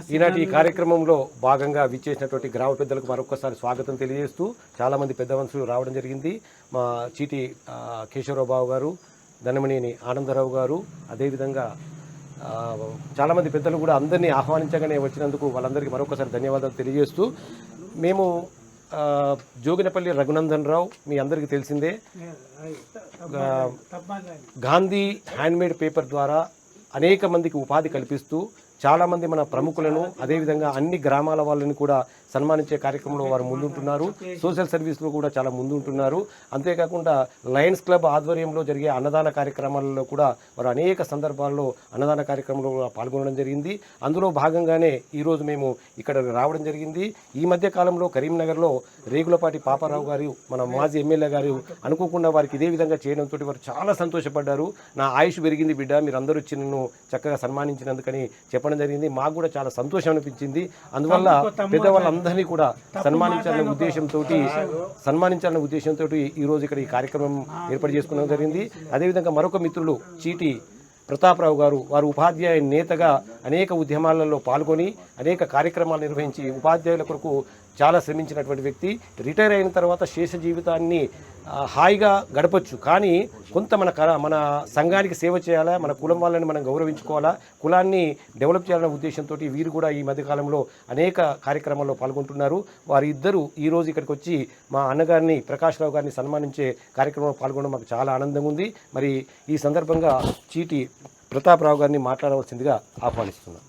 ఈనాటి ఈ కార్యక్రమంలో భాగంగా విచ్చేసినటువంటి గ్రామ పెద్దలకు మరొకసారి స్వాగతం తెలియజేస్తూ చాలామంది పెద్ద మనుషులు రావడం జరిగింది. మా చీటి కేశవరావు బాబు గారు, ధనమనేని ఆనందరావు గారు, అదేవిధంగా చాలామంది పెద్దలు కూడా అందరినీ ఆహ్వానించగానే వచ్చినందుకు వాళ్ళందరికీ మరొకసారి ధన్యవాదాలు తెలియజేస్తూ మేము జోగినపల్లి రఘునందన్ రావు మీ అందరికీ తెలిసిందే, గాంధీ హ్యాండ్మేడ్ పేపర్ ద్వారా అనేక మందికి ఉపాధి కల్పిస్తూ చాలామంది మన ప్రముఖులను అదేవిధంగా అన్ని గ్రామాల వాళ్ళని కూడా సన్మానించే కార్యక్రమంలో వారు ముందుంటున్నారు. సోషల్ సర్వీస్లో కూడా చాలా ముందుంటున్నారు. అంతేకాకుండా లయన్స్ క్లబ్ ఆధ్వర్యంలో జరిగే అన్నదాన కార్యక్రమాలలో కూడా వారు అనేక సందర్భాల్లో అన్నదాన కార్యక్రమంలో పాల్గొనడం జరిగింది. అందులో భాగంగానే ఈరోజు మేము ఇక్కడ రావడం జరిగింది. ఈ మధ్య కాలంలో కరీంనగర్లో రేగులపాటి పాపారావు గారు మన మాజీ ఎమ్మెల్యే గారు అనుకోకుండా వారికి ఇదే విధంగా చేయడంతో వారు చాలా సంతోషపడ్డారు. నా ఆయుష్ పెరిగింది బిడ్డ, మీరు అందరూ వచ్చి నన్ను చక్కగా సన్మానించినందుకని చెప్పడం జరిగింది. మాకు కూడా చాలా సంతోషం అనిపించింది. అందువల్ల పెద్దవాళ్ళందరినీ కూడా సన్మానించాలనే ఉద్దేశంతో ఈరోజు ఇక్కడ ఈ కార్యక్రమం ఏర్పాటు చేసుకోవడం జరిగింది. అదేవిధంగా మరొక మిత్రులు చీటి ప్రతాపరావు గారు, వారు ఉపాధ్యాయ నేతగా అనేక ఉద్యమాలలో పాల్గొని అనేక కార్యక్రమాలు నిర్వహించి ఉపాధ్యాయుల కొరకు చాలా శ్రమించినటువంటి వ్యక్తి. రిటైర్ అయిన తర్వాత శేష జీవితాన్ని హాయిగా గడపచ్చు, కానీ కొంత మన సంఘానికి సేవ చేయాలా, మన కులం వాళ్ళని మనం గౌరవించుకోవాలా, కులాన్ని డెవలప్ చేయాలనే ఉద్దేశంతో వీరు కూడా ఈ మధ్యకాలంలో అనేక కార్యక్రమాల్లో పాల్గొంటున్నారు. వారిద్దరూ ఈరోజు ఇక్కడికి వచ్చి మా అన్నగారిని ప్రకాశ్రావు గారిని సన్మానించే కార్యక్రమంలో పాల్గొనడం మాకు చాలా ఆనందంగా ఉంది. మరి ఈ సందర్భంగా చీటి ప్రతాపరావు గారిని మాట్లాడవలసిందిగా ఆహ్వానిస్తున్నాను.